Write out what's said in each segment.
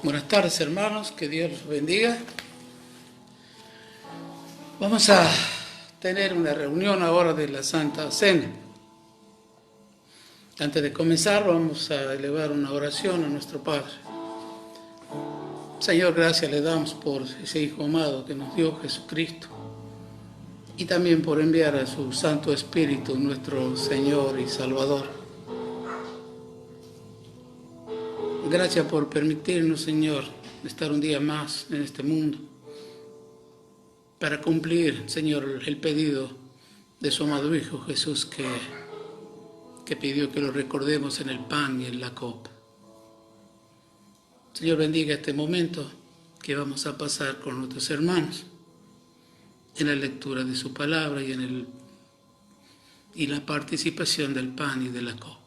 Buenas tardes, hermanos, que Dios los bendiga. Vamos a tener una reunión ahora de la Santa Cena. Antes de comenzar, vamos a elevar una oración a nuestro Padre. Señor, gracias le damos por ese Hijo amado que nos dio Jesucristo y también por enviar a su Santo Espíritu, nuestro Señor y Salvador. Gracias por permitirnos, Señor, estar un día más en este mundo para cumplir, Señor, el pedido de su amado Hijo Jesús que pidió que lo recordemos en el pan y en la copa. Señor, bendiga este momento que vamos a pasar con nuestros hermanos en la lectura de su palabra y la participación del pan y de la copa.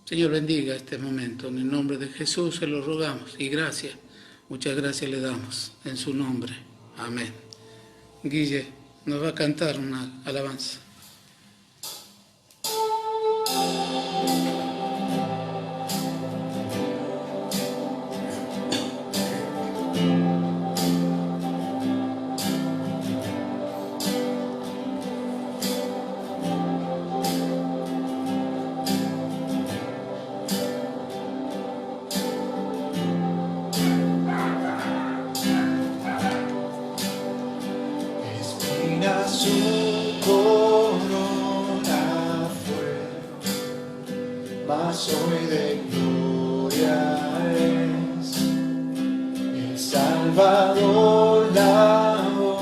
Señor, bendiga este momento. En el nombre de Jesús se lo rogamos y gracias, muchas gracias le damos en su nombre. Amén. Guille nos va a cantar una alabanza. Hoy de gloria es el Salvador, lavó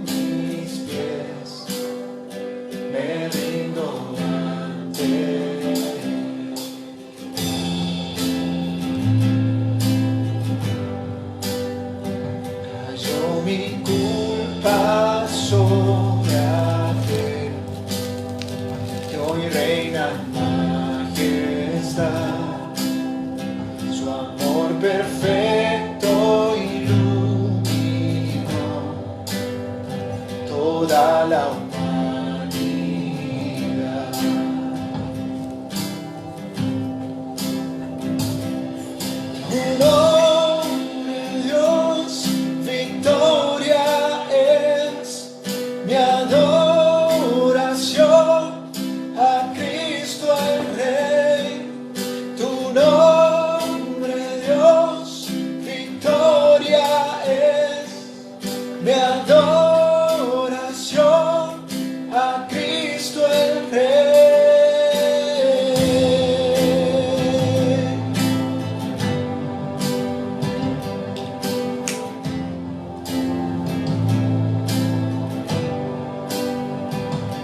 mis pies, me rindo ante él. Cayó mi culpa sobre aquel que hoy reina. Su amor perfecto iluminó toda la humanidad. Tu nombre, Dios, victoria es mi adoración a Cristo el Rey. Tu nombre, Dios, victoria es mi adoración a Cristo el Rey.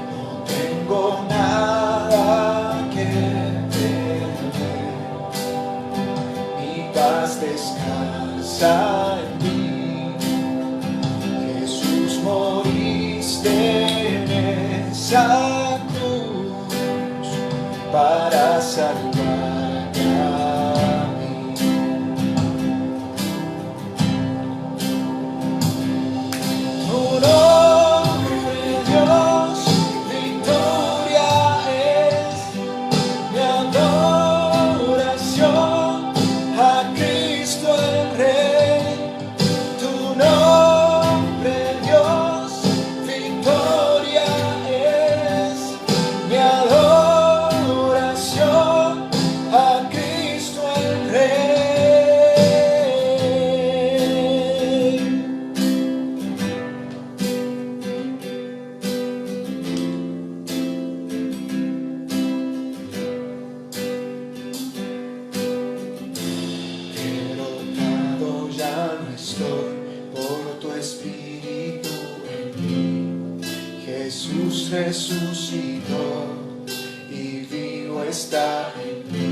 No tengo nada que descansa en mí. Jesús, moriste en esa cruz para salvarme a mí. Tu nombre, Dios, victoria es mi adoración a Cristo el Rey. Tu nombre, Dios, victoria es mi adoración a Cristo el Rey. Derrotado ya no estoy por tu espíritu en mí. Jesús resucitó y vivo está en mí.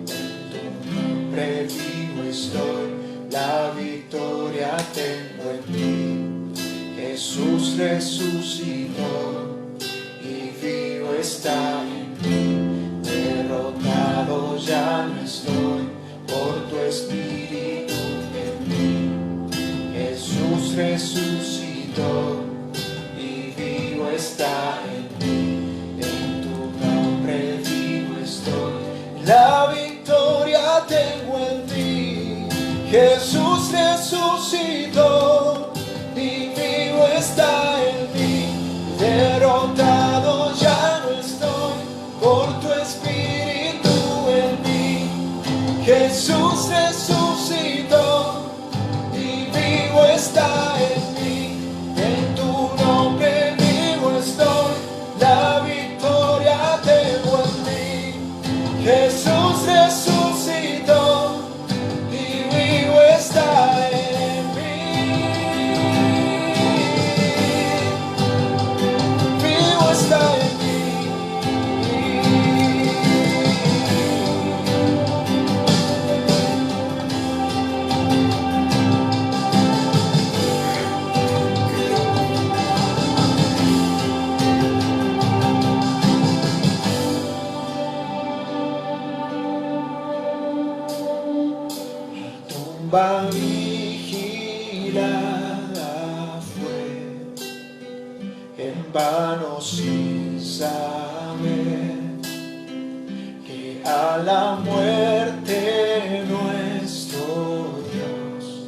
En tu nombre vivo estoy, la victoria tengo en mí. Jesús resucitó y vivo está en mí. Derrotado ya no estoy por tu espíritu en mí. Jesús resucitó y vivo está en mí. En tu nombre vivo estoy, la victoria tengo en ti. Jesús resucitó y vivo está en mí. Derrotado ya no estoy por tu espíritu en mí. Jesús resucitó y vivo está en mí. En tu nombre vivo estoy, la victoria tengo en mí. Jesús resucitó y vivo está en mí. Vivo está en mí. Tumba vigilada fue, en vano sin saber que a la muerte nuestro Dios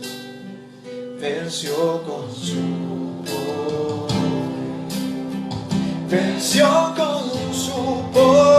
venció con su poder, venció con su poder.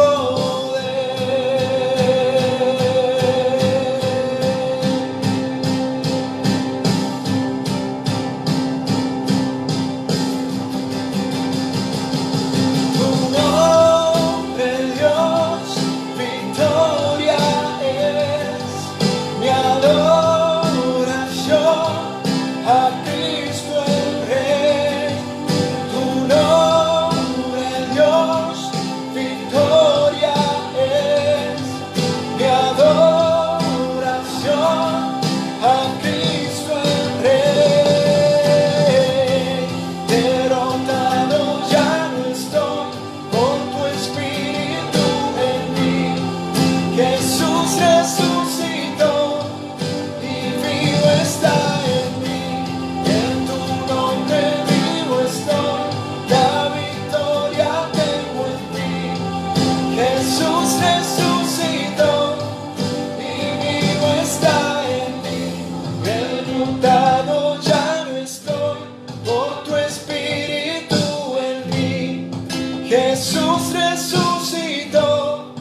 Jesús resucitó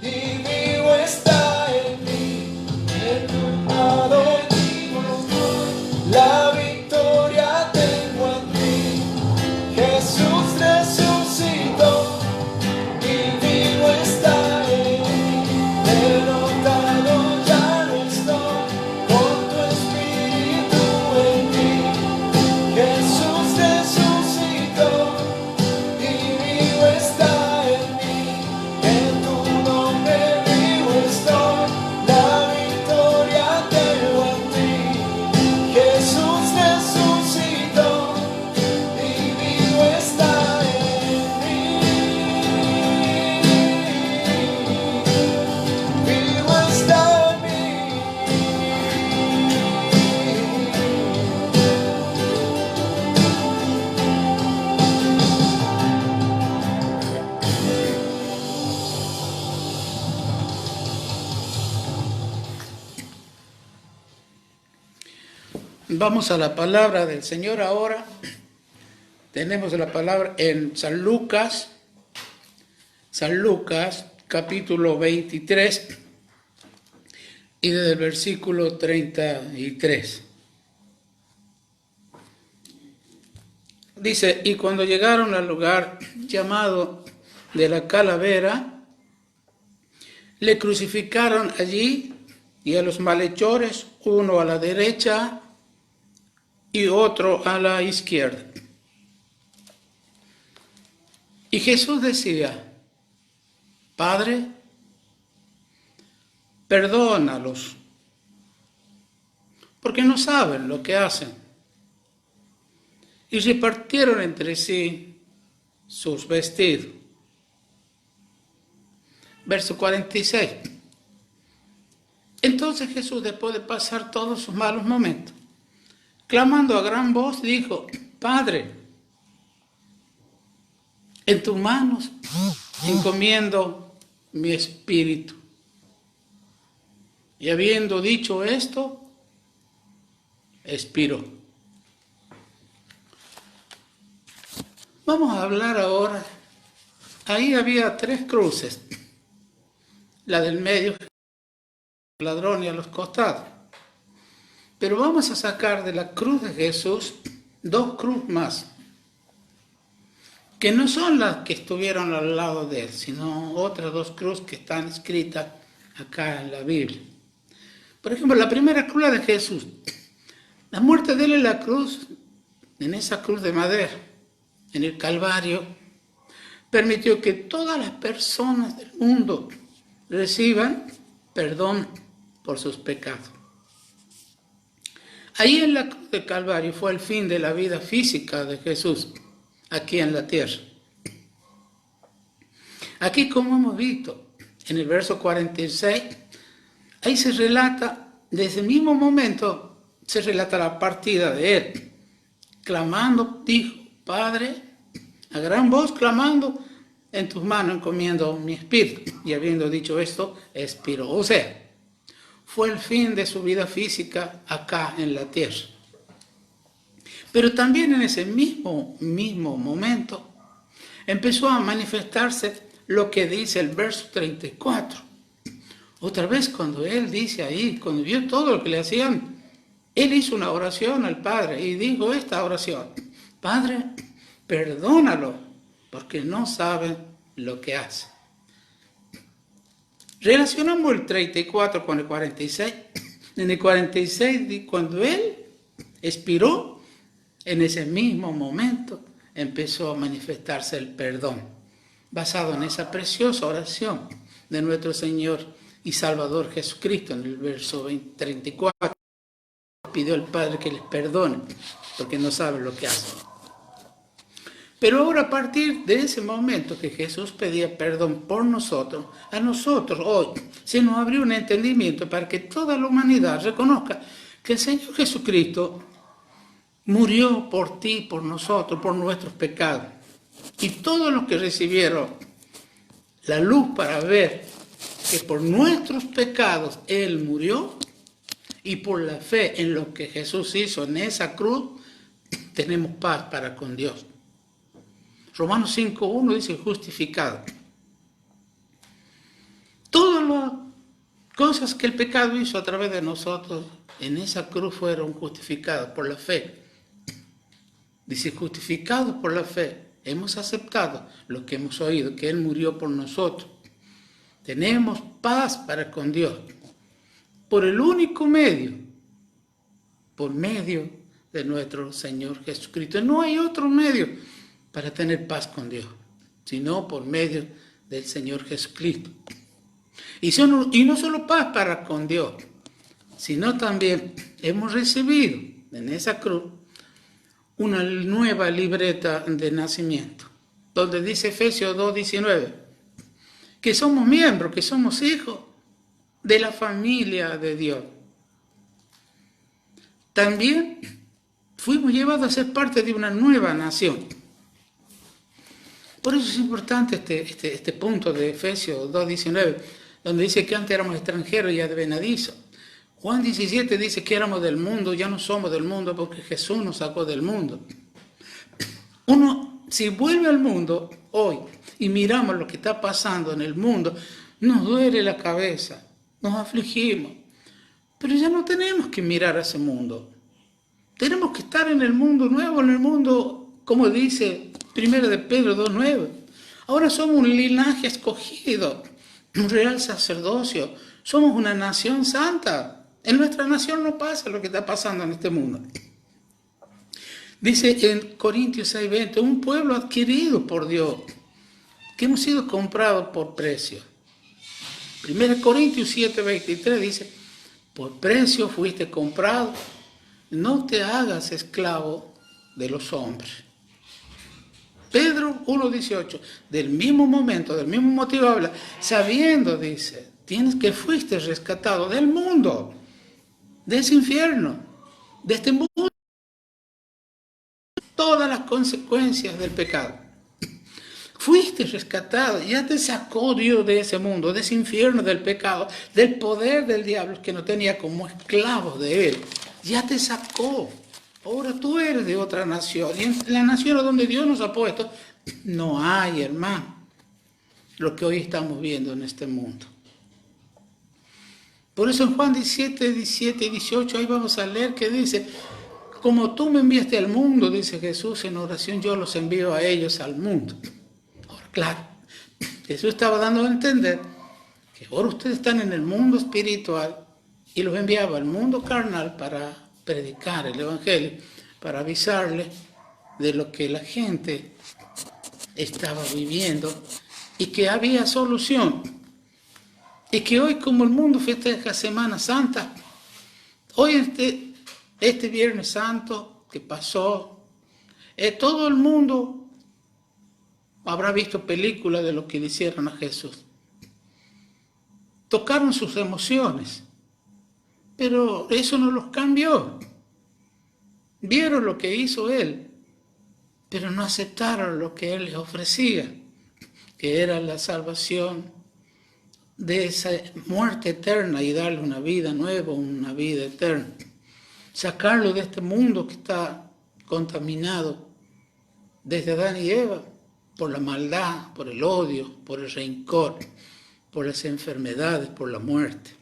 y vivo está en mí. Derrotado vivo estoy, la victoria tengo en ti. Jesús resucitó y vivo está en mí. Derrotado ya no estoy, con tu espíritu en mí. Jesús resucitó y vivo está en mí. En tu nombre vivo estoy, la victoria tengo en ti. Jesús resucitó y vivo está en mí. Vivo está en mí. Vamos a la palabra del Señor ahora. Tenemos la palabra en San Lucas capítulo 23 y desde el versículo 33. Dice, y cuando llegaron al lugar llamado de la Calavera, le crucificaron allí y a los malhechores, uno a la derecha y otro a la izquierda. Y Jesús decía, Padre, perdónalos, porque no saben lo que hacen. Y repartieron entre sí sus vestidos. Verso 46. Entonces Jesús, después de pasar todos sus malos momentos, clamando a gran voz, dijo, Padre, en tus manos encomiendo mi espíritu. Y habiendo dicho esto, expiró. Vamos a hablar ahora. Ahí había 3 cruces. La del medio, el ladrón y a los costados. Pero vamos a sacar de la cruz de Jesús 2 cruces más, que no son las que estuvieron al lado de él, sino otras 2 cruces que están escritas acá en la Biblia. Por ejemplo, la primera cruz de Jesús. La muerte de él en la cruz, en esa cruz de madera, en el Calvario, permitió que todas las personas del mundo reciban perdón por sus pecados. Ahí en la cruz del Calvario fue el fin de la vida física de Jesús, aquí en la tierra. Aquí, como hemos visto, en el verso 46, ahí se relata, desde el mismo momento, se relata la partida de él. Clamando, dijo, Padre, a gran voz clamando, en tus manos encomiendo mi espíritu. Y habiendo dicho esto, expiró. O sea, fue el fin de su vida física acá en la tierra. Pero también en ese mismo momento empezó a manifestarse lo que dice el verso 34. Otra vez cuando él dice ahí, cuando vio todo lo que le hacían, él hizo una oración al Padre y dijo esta oración: Padre, perdónalo, porque no saben lo que hacen. Relacionamos el 34 con el 46. En el 46, cuando él expiró, en ese mismo momento empezó a manifestarse el perdón, basado en esa preciosa oración de nuestro Señor y Salvador Jesucristo. En el verso 34 pidió al Padre que les perdone, porque no saben lo que hacen. Pero ahora, a partir de ese momento que Jesús pedía perdón por nosotros, a nosotros hoy se nos abrió un entendimiento para que toda la humanidad reconozca que el Señor Jesucristo murió por ti, por nosotros, por nuestros pecados. Y todos los que recibieron la luz para ver que por nuestros pecados Él murió, y por la fe en lo que Jesús hizo en esa cruz, tenemos paz para con Dios. Romanos 5:1 dice justificado. Todas las cosas que el pecado hizo a través de nosotros en esa cruz fueron justificadas por la fe. Dice justificados por la fe. Hemos aceptado lo que hemos oído, que Él murió por nosotros. Tenemos paz para con Dios. Por el único medio, por medio de nuestro Señor Jesucristo. No hay otro medio para tener paz con Dios, sino por medio del Señor Jesucristo. Y no solo paz para con Dios, sino también hemos recibido en esa cruz una nueva libreta de nacimiento, donde dice Efesios 2:19, que somos miembros, que somos hijos de la familia de Dios. También fuimos llevados a ser parte de una nueva nación. Por eso es importante este punto de Efesios 2:19, donde dice que antes éramos extranjeros y advenedizos. Juan 17 dice que éramos del mundo, ya no somos del mundo porque Jesús nos sacó del mundo. Uno, si vuelve al mundo hoy y miramos lo que está pasando en el mundo, nos duele la cabeza, nos afligimos, pero ya no tenemos que mirar a ese mundo. Tenemos que estar en el mundo nuevo, en el mundo, como dice 1 de Pedro 2:9. Ahora somos un linaje escogido, un real sacerdocio, somos una nación santa. En nuestra nación no pasa lo que está pasando en este mundo. Dice en Corintios 6:20, un pueblo adquirido por Dios, que hemos sido comprados por precio. 1 Corintios 7:23 dice, por precio fuiste comprado, no te hagas esclavo de los hombres. Pedro 1:18, del mismo momento, del mismo motivo habla, sabiendo, dice, que fuiste rescatado del mundo, de ese infierno, de este mundo, todas las consecuencias del pecado. Fuiste rescatado, ya te sacó Dios de ese mundo, de ese infierno del pecado, del poder del diablo que nos tenía como esclavos de él. ya te sacó. Ahora tú eres de otra nación. Y en la nación a donde Dios nos ha puesto, no hay, hermano, lo que hoy estamos viendo en este mundo. Por eso en Juan 17, 17 y 18, ahí vamos a leer que dice, como tú me enviaste al mundo, dice Jesús en oración, yo los envío a ellos al mundo. Ahora, claro, Jesús estaba dando a entender que ahora ustedes están en el mundo espiritual y los enviaba al mundo carnal para predicar el Evangelio, para avisarles de lo que la gente estaba viviendo y que había solución. Y que hoy, como el mundo festeja Semana Santa, hoy este Viernes Santo que pasó, todo el mundo habrá visto películas de lo que le hicieron a Jesús. Tocaron sus emociones, pero eso no los cambió. Vieron lo que hizo Él, pero no aceptaron lo que Él les ofrecía, que era la salvación de esa muerte eterna y darle una vida nueva, una vida eterna. Sacarlo de este mundo que está contaminado desde Adán y Eva por la maldad, por el odio, por el rencor, por las enfermedades, por la muerte.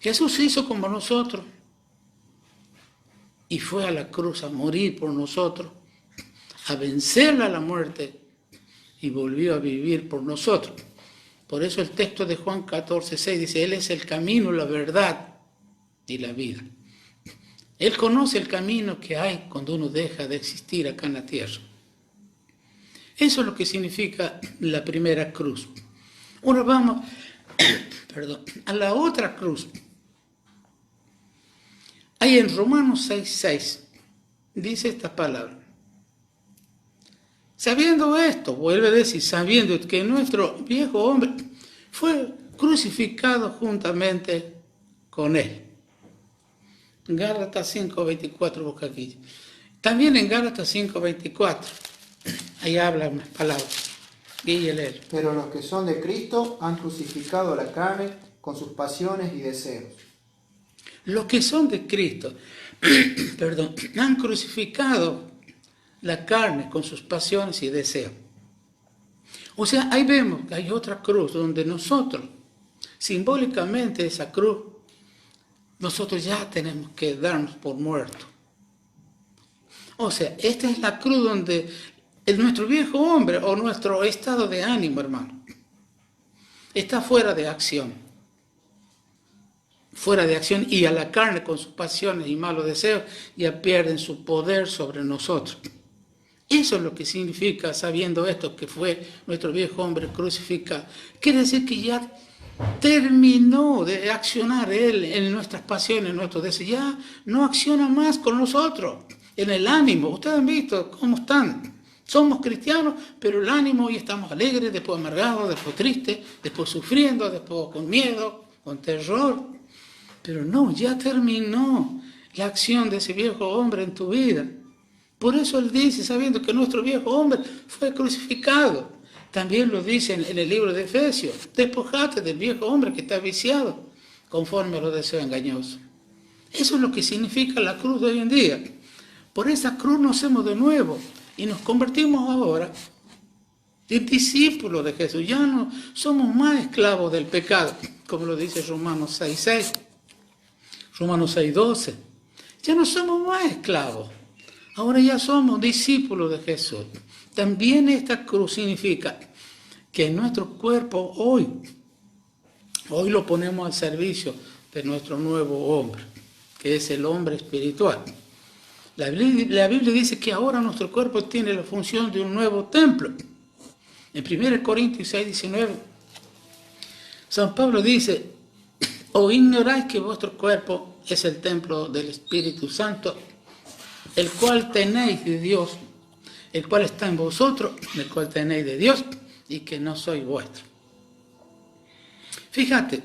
Jesús hizo como nosotros y fue a la cruz a morir por nosotros, a vencer a la muerte y volvió a vivir por nosotros. Por eso el texto de Juan 14:6 dice, Él es el camino, la verdad y la vida. Él conoce el camino que hay cuando uno deja de existir acá en la tierra. Eso es lo que significa la primera cruz. Ahora vamos a la otra cruz. Ahí en Romanos 6:6 dice esta palabra. Sabiendo esto, vuelve a decir, sabiendo que nuestro viejo hombre fue crucificado juntamente con él. Gálatas 5:24 busca aquí. También en Gálatas 5:24, ahí habla unas palabras. Guille, pero los que son de Cristo han crucificado la carne con sus pasiones y deseos. Los que son de Cristo, han crucificado la carne con sus pasiones y deseos. O sea, ahí vemos que hay otra cruz donde nosotros, simbólicamente esa cruz, nosotros ya tenemos que darnos por muertos. O sea, esta es la cruz donde nuestro viejo hombre o nuestro estado de ánimo, hermano, está fuera de acción. Fuera de acción y a la carne con sus pasiones y malos deseos ya pierden su poder sobre nosotros. Eso es lo que significa, sabiendo esto, que fue nuestro viejo hombre crucificado. Quiere decir que ya terminó de accionar Él en nuestras pasiones, en nuestros deseos. Ya no acciona más con nosotros, en el ánimo. Ustedes han visto cómo están. Somos cristianos, pero el ánimo hoy estamos alegres, después amargados, después tristes, después sufriendo, después con miedo, con terror. Pero no, ya terminó la acción de ese viejo hombre en tu vida. Por eso Él dice, sabiendo que nuestro viejo hombre fue crucificado. También lo dice en el libro de Efesios, despojate del viejo hombre que está viciado, conforme a los deseos engañosos. Eso es lo que significa la cruz de hoy en día. Por esa cruz nos hacemos de nuevo y nos convertimos ahora en discípulos de Jesús. Ya no somos más esclavos del pecado, como lo dice Romanos 6:6, Romanos 6:12. Ya no somos más esclavos. Ahora ya somos discípulos de Jesús. También esta cruz significa que nuestro cuerpo hoy lo ponemos al servicio de nuestro nuevo hombre, que es el hombre espiritual. La Biblia dice que ahora nuestro cuerpo tiene la función de un nuevo templo. En 1 Corintios 6:19, San Pablo dice, ¿o ignoráis que vuestro cuerpo es el templo del Espíritu Santo, el cual tenéis de Dios, el cual está en vosotros, el cual tenéis de Dios, y que no sois vuestro? Fíjate,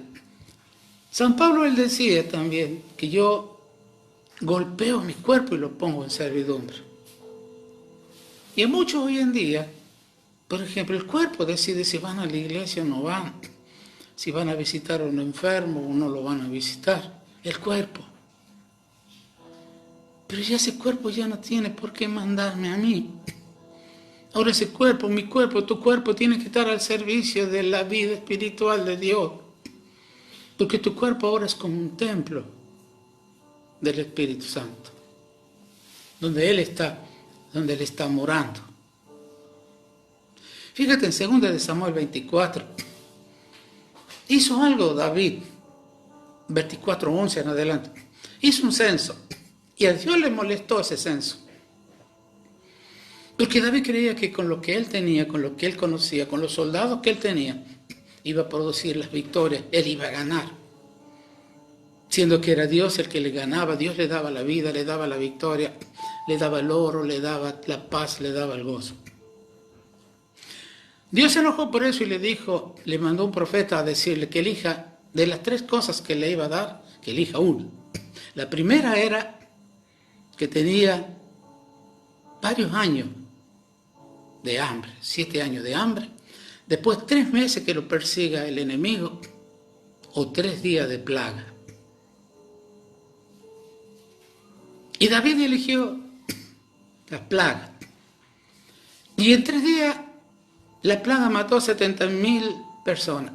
San Pablo él decía también que yo golpeo mi cuerpo y lo pongo en servidumbre. Y a muchos hoy en día, por ejemplo, el cuerpo decide si van a la iglesia o no van, si van a visitar a un enfermo o no lo van a visitar. El cuerpo. Pero ya ese cuerpo ya no tiene por qué mandarme a mí. Ahora ese cuerpo, mi cuerpo, tu cuerpo tiene que estar al servicio de la vida espiritual de Dios. Porque tu cuerpo ahora es como un templo del Espíritu Santo, donde Él está morando. Fíjate en 2 de Samuel 24. Hizo algo David, 24:11 en adelante. Hizo un censo y a Dios le molestó ese censo. Porque David creía que con lo que él tenía, con lo que él conocía, con los soldados que él tenía, iba a producir las victorias, él iba a ganar. Siendo que era Dios el que le ganaba, Dios le daba la vida, le daba la victoria, le daba el oro, le daba la paz, le daba el gozo. Dios se enojó por eso y le mandó un profeta a decirle que elija de las 3 cosas que le iba a dar, que elija una. La primera era que tenía varios años de hambre, 7 años de hambre, después 3 meses que lo persiga el enemigo o 3 días de plaga. Y David eligió la plaga. Y en 3 días la plaga mató a 70,000 personas.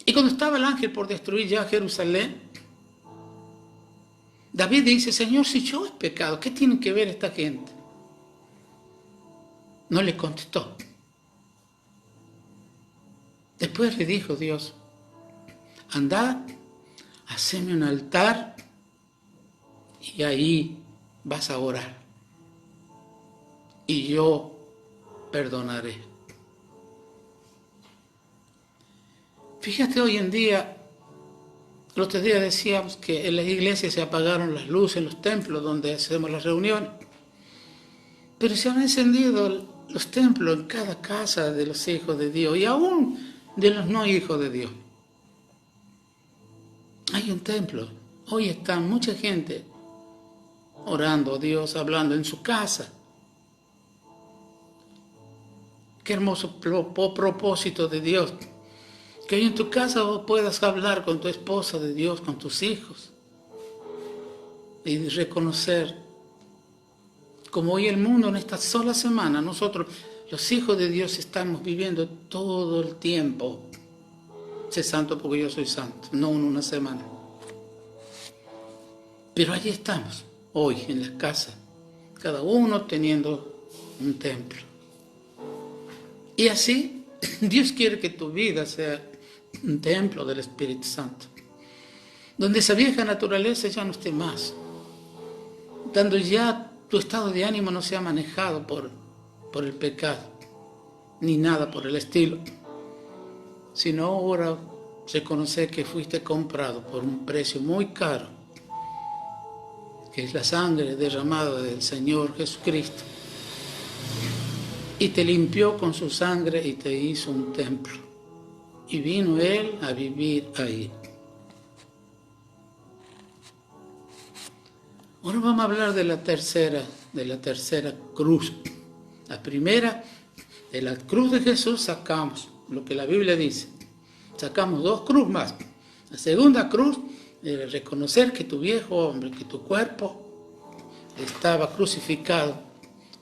Y cuando estaba el ángel por destruir ya Jerusalén, David dice, Señor, si yo he pecado, ¿qué tiene que ver esta gente? No le contestó. Después le dijo Dios, andad, haceme un altar y ahí vas a orar. Y yo perdonaré. Fíjate, hoy en día, el otro día decíamos que en las iglesias se apagaron las luces en los templos donde hacemos las reuniones, pero se han encendido los templos en cada casa de los hijos de Dios y aún de los no hijos de Dios. Hay un templo. Hoy está mucha gente orando a Dios, hablando en su casa. Qué hermoso propósito de Dios. Que hoy en tu casa vos puedas hablar con tu esposa de Dios, con tus hijos. Y reconocer, como hoy el mundo en esta sola semana, nosotros, los hijos de Dios, estamos viviendo todo el tiempo. Sé santo porque yo soy santo, no en una semana. Pero allí estamos, hoy en la casa, cada uno teniendo un templo. Y así, Dios quiere que tu vida sea un templo del Espíritu Santo, donde esa vieja naturaleza ya no esté más, donde ya tu estado de ánimo no sea manejado por el pecado, ni nada por el estilo, sino ahora reconocer que fuiste comprado por un precio muy caro, que es la sangre derramada del Señor Jesucristo, y te limpió con su sangre y te hizo un templo. Y vino Él a vivir ahí. Ahora vamos a hablar de la tercera cruz. La primera, de la cruz de Jesús sacamos lo que la Biblia dice. Sacamos 2 cruces más. La segunda cruz, reconocer que tu viejo hombre, que tu cuerpo estaba crucificado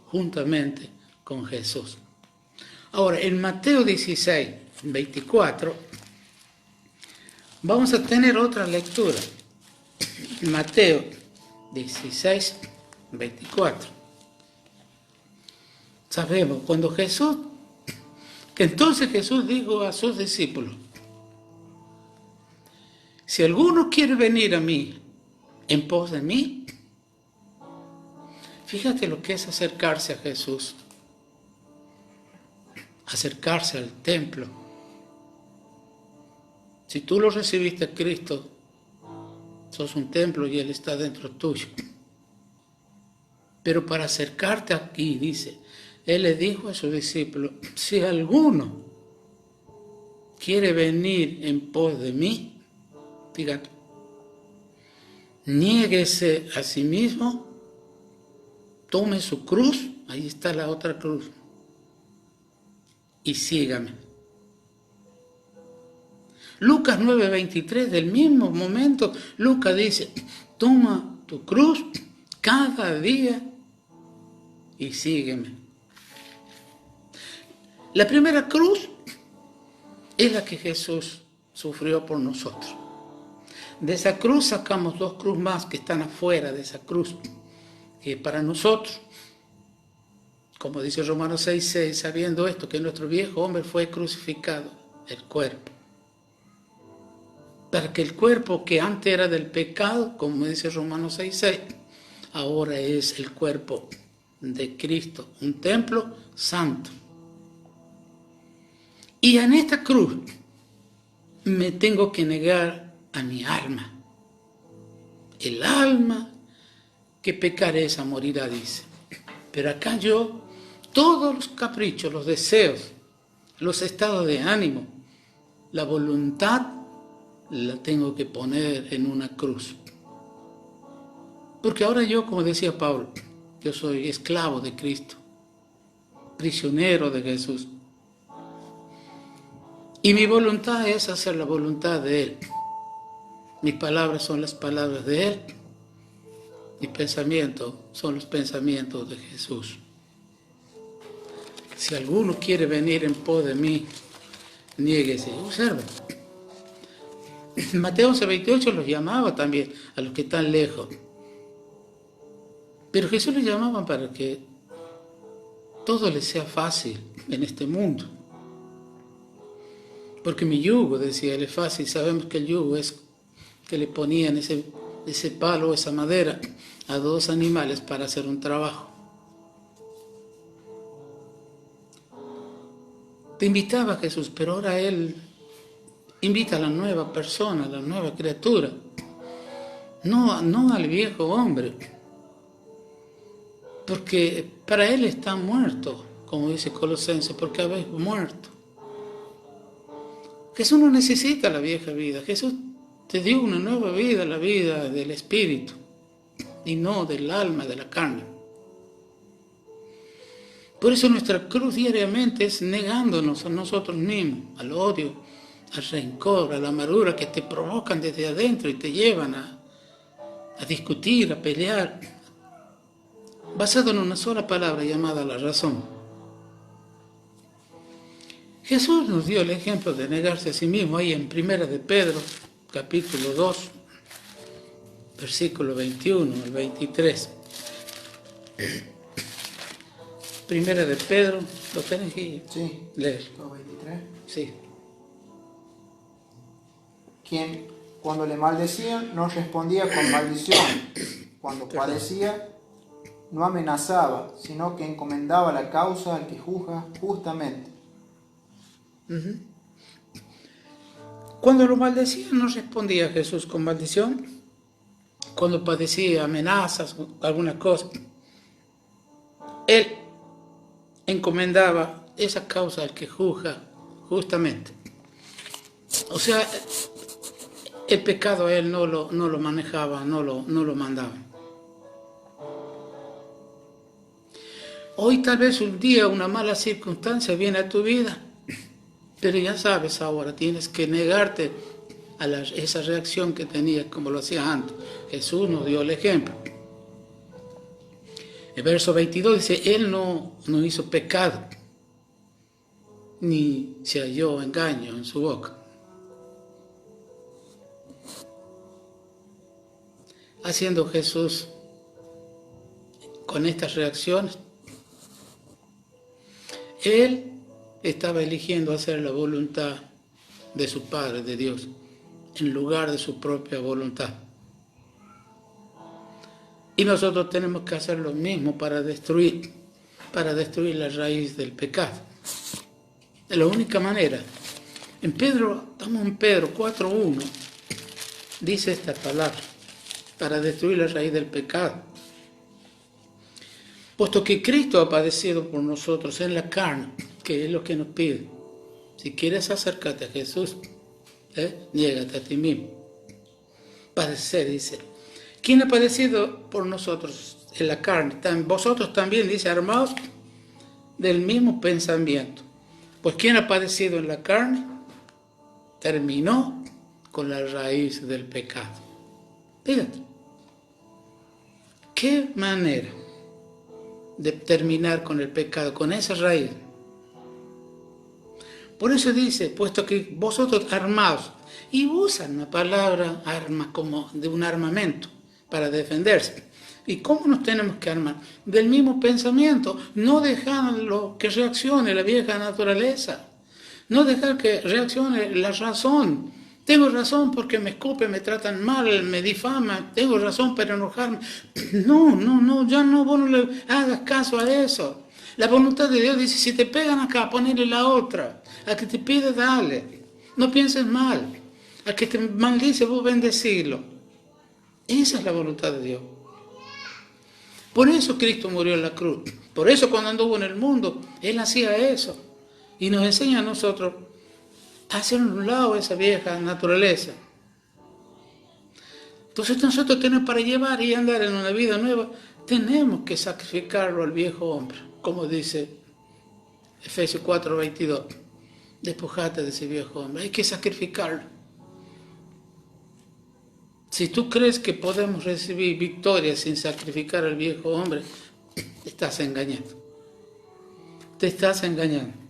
juntamente con Jesús. Ahora, en Mateo 16, 24, vamos a tener otra lectura. Mateo 16, 24. Sabemos, que entonces Jesús dijo a sus discípulos, si alguno quiere venir a mí, en pos de mí, fíjate lo que es acercarse a Jesús, acercarse al templo. Si tú lo recibiste a Cristo, sos un templo y Él está dentro tuyo. Pero para acercarte aquí, dice, Él le dijo a sus discípulos, si alguno quiere venir en pos de mí, fíjate, niéguese a sí mismo, tome su cruz, ahí está la otra cruz, y sígame. Lucas 9:23, del mismo momento, Lucas dice, toma tu cruz cada día y sígueme. La primera cruz es la que Jesús sufrió por nosotros. De esa cruz sacamos 2 cruces más que están afuera de esa cruz, que para nosotros, como dice Romanos 6:6, sabiendo esto, que nuestro viejo hombre fue crucificado, el cuerpo, para que el cuerpo que antes era del pecado, como dice Romanos 6:6, ahora es el cuerpo de Cristo, un templo santo. Y en esta cruz me tengo que negar a mi alma. El alma que pecaré, esa morirá, dice. Pero acá yo, todos los caprichos, los deseos, los estados de ánimo, la voluntad, la tengo que poner en una cruz. Porque ahora yo, como decía Pablo, yo soy esclavo de Cristo, prisionero de Jesús. Y mi voluntad es hacer la voluntad de Él. Mis palabras son las palabras de Él. Mis pensamientos son los pensamientos de Jesús. Si alguno quiere venir en pos de mí, niéguese. Observa. Mateo 11:28 los llamaba también a los que están lejos. Pero Jesús les llamaba para que todo les sea fácil en este mundo. Porque mi yugo, decía él, es fácil. Sabemos que el yugo es que le ponían ese palo, esa madera, a 2 animales para hacer un trabajo. Te invitaba Jesús, pero ahora Él invita a la nueva persona, a la nueva criatura. No al viejo hombre. Porque para Él está muerto, como dice Colosenses, porque habéis muerto. Jesús no necesita la vieja vida. Jesús te dio una nueva vida, la vida del Espíritu, y no del alma, de la carne. Por eso nuestra cruz diariamente es negándonos a nosotros mismos, al odio, al rencor, a la amargura que te provocan desde adentro y te llevan a discutir, a pelear, basado en una sola palabra llamada la razón. Jesús nos dio el ejemplo de negarse a sí mismo ahí en 1 de Pedro, capítulo 2, versículo 21 al 23. 1 de Pedro, ¿lo tenés que leer? 2:23. Sí. Quien, cuando le maldecían, no respondía con maldición. Cuando padecía, no amenazaba, sino que encomendaba la causa al que juzga justamente. Cuando lo maldecían, no respondía Jesús con maldición. Cuando padecía amenazas, alguna cosa, Él encomendaba esa causa al que juzga justamente. O sea, el pecado a Él no lo manejaba, no lo mandaba. Hoy tal vez un día una mala circunstancia viene a tu vida, pero ya sabes ahora, tienes que negarte a esa reacción que tenías como lo hacías antes. Jesús nos dio el ejemplo. El verso 22 dice, Él no hizo pecado, ni se halló engaño en su boca. Haciendo Jesús con estas reacciones, Él estaba eligiendo hacer la voluntad de su Padre, de Dios, en lugar de su propia voluntad. Y nosotros tenemos que hacer lo mismo para destruir la raíz del pecado. De la única manera. Estamos en Pedro 4:1, dice esta palabra, para destruir la raíz del pecado. Puesto que Cristo ha padecido por nosotros en la carne, que es lo que nos pide. Si quieres acercarte a Jesús, niégate a ti mismo. Padecer, dice. ¿Quién ha padecido por nosotros en la carne? Vosotros también, dice, armados del mismo pensamiento. Pues quien ha padecido en la carne, terminó con la raíz del pecado. Fíjate. ¿Qué manera de terminar con el pecado? Con esa raíz. Por eso dice, puesto que vosotros armados, y usan la palabra arma como de un armamento para defenderse. ¿Y cómo nos tenemos que armar? Del mismo pensamiento, no dejando que reaccione la vieja naturaleza, no dejar que reaccione la razón. Tengo razón porque me escupen, me tratan mal, me difaman, tengo razón para enojarme. No, ya no, vos no le hagas caso a eso. La voluntad de Dios dice, si te pegan acá, ponele la otra. A que te pide, dale. No pienses mal. A que te maldice, vos bendecilo. Esa es la voluntad de Dios. Por eso Cristo murió en la cruz. Por eso cuando anduvo en el mundo, Él hacía eso. Y nos enseña a nosotros a hacer un lado esa vieja naturaleza. Entonces nosotros tenemos para llevar y andar en una vida nueva, tenemos que sacrificarlo al viejo hombre. Como dice Efesios 4:22. Despojate de ese viejo hombre. Hay que sacrificarlo. Si tú crees que podemos recibir victoria sin sacrificar al viejo hombre, te estás engañando. Te estás engañando.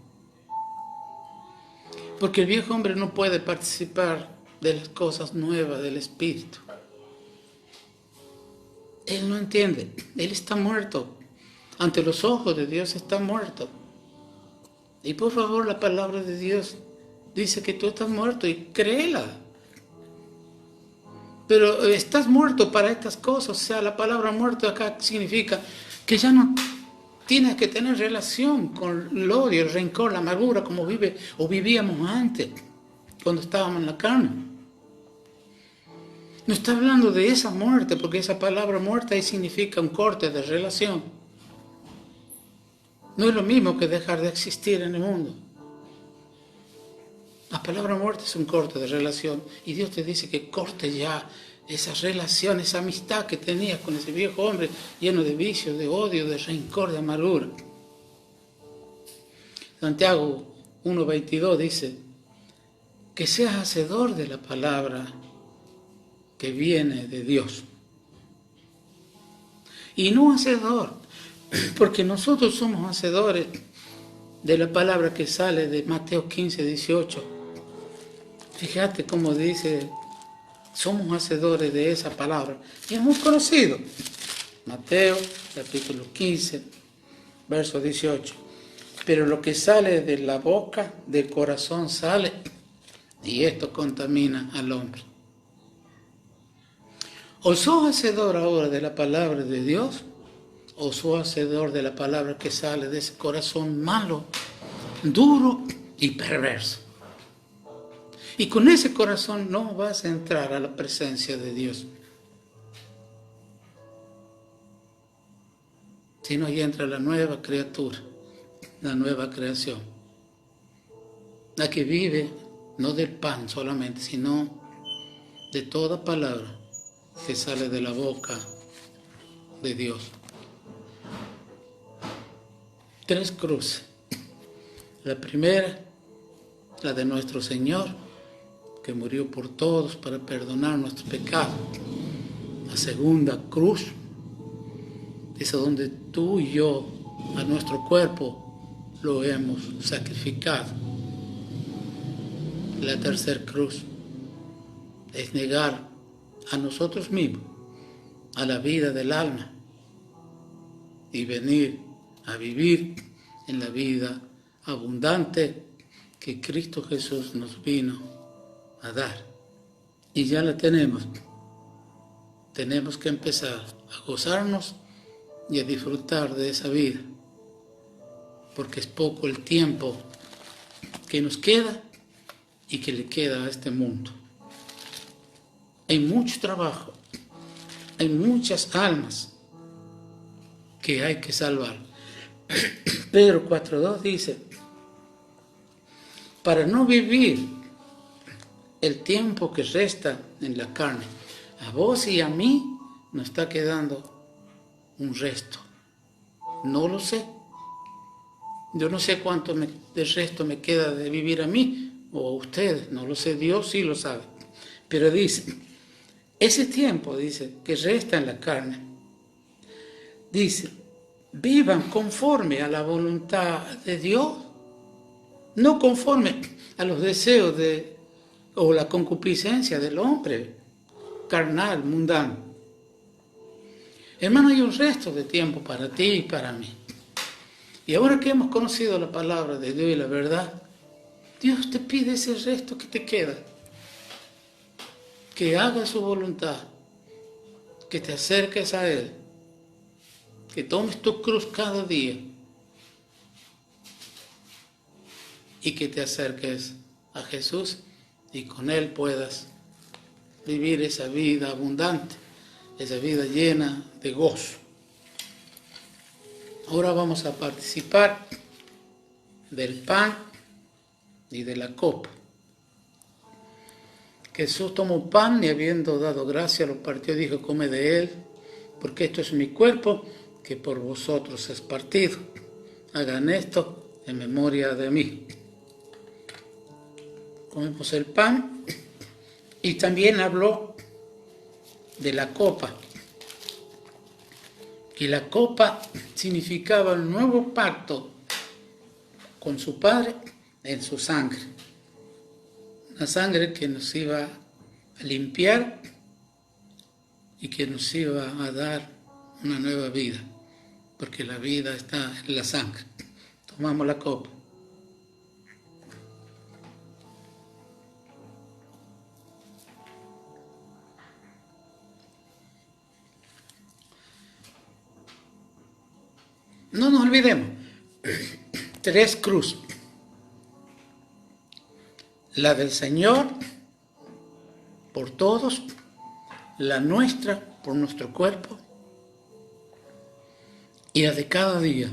Porque el viejo hombre no puede participar de las cosas nuevas del Espíritu. Él no entiende. Él está muerto. Ante los ojos de Dios está muerto. Y por favor, la palabra de Dios dice que tú estás muerto y créela. Pero estás muerto para estas cosas. O sea, la palabra muerto acá significa que ya no tienes que tener relación con el odio, el rencor, la amargura como vivíamos antes, cuando estábamos en la carne. No está hablando de esa muerte, porque esa palabra muerte ahí significa un corte de relación. No es lo mismo que dejar de existir en el mundo. La palabra muerte es un corte de relación. Y Dios te dice que corte ya esa relación, esa amistad que tenías con ese viejo hombre lleno de vicios, de odio, de rencor, de amargura. Santiago 1:22 dice que seas hacedor de la palabra que viene de Dios. Y no hacedor, porque nosotros somos hacedores de la palabra que sale de Mateo 15:18. Fíjate cómo dice, somos hacedores de esa palabra. Y es muy conocido. Mateo, capítulo 15, verso 18. Pero lo que sale de la boca, del corazón sale, y esto contamina al hombre. O sos hacedor ahora de la palabra de Dios, o sos hacedor de la palabra que sale de ese corazón malo, duro y perverso. Y con ese corazón no vas a entrar a la presencia de Dios. Sino ahí entra la nueva criatura, la nueva creación. La que vive no del pan solamente, sino de toda palabra que sale de la boca de Dios. 3 cruces. La primera, la de nuestro Señor, que murió por todos para perdonar nuestros pecados. La segunda cruz, es a donde tú y yo, a nuestro cuerpo, lo hemos sacrificado. La tercera cruz es negar a nosotros mismos, a la vida del alma, y venir a vivir en la vida abundante que Cristo Jesús nos vino a dar. Y ya la tenemos. Tenemos que empezar a gozarnos y a disfrutar de esa vida, porque es poco el tiempo que nos queda y que le queda a este mundo. Hay mucho trabajo, hay muchas almas que hay que salvar. Pedro 4:2 dice, para no vivir el tiempo que resta en la carne, a vos y a mí nos está quedando un resto. No lo sé. Yo no sé cuánto de resto me queda de vivir a mí o a ustedes, no lo sé, Dios sí lo sabe. Pero dice, ese tiempo, dice, que resta en la carne, dice, vivan conforme a la voluntad de Dios, no conforme a los deseos o la concupiscencia del hombre carnal, mundano. Hermano, hay un resto de tiempo para ti y para mí. Y ahora que hemos conocido la palabra de Dios y la verdad, Dios te pide ese resto que te queda. Que hagas su voluntad, que te acerques a Él, que tomes tu cruz cada día y que te acerques a Jesús y con Él puedas vivir esa vida abundante, esa vida llena de gozo. Ahora vamos a participar del pan y de la copa. Jesús tomó pan y habiendo dado gracia lo partió y dijo, come de él, porque esto es mi cuerpo que por vosotros es partido. Hagan esto en memoria de mí. Comemos el pan y también habló de la copa. Y la copa significaba el nuevo pacto con su Padre en su sangre. Una sangre que nos iba a limpiar y que nos iba a dar una nueva vida, porque la vida está en la sangre. Tomamos la copa. No nos olvidemos, 3 cruces. La del Señor por todos, la nuestra por nuestro cuerpo y la de cada día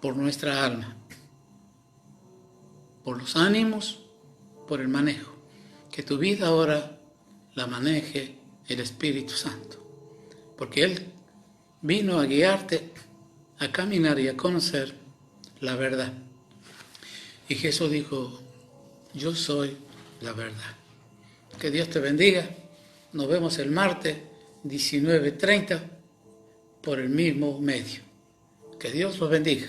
por nuestra alma, por los ánimos, por el manejo. Que tu vida ahora la maneje el Espíritu Santo, porque Él vino a guiarte a caminar y a conocer la verdad. Y Jesús dijo, yo soy la verdad. Que Dios te bendiga. Nos vemos el martes 19:30 por el mismo medio. Que Dios los bendiga.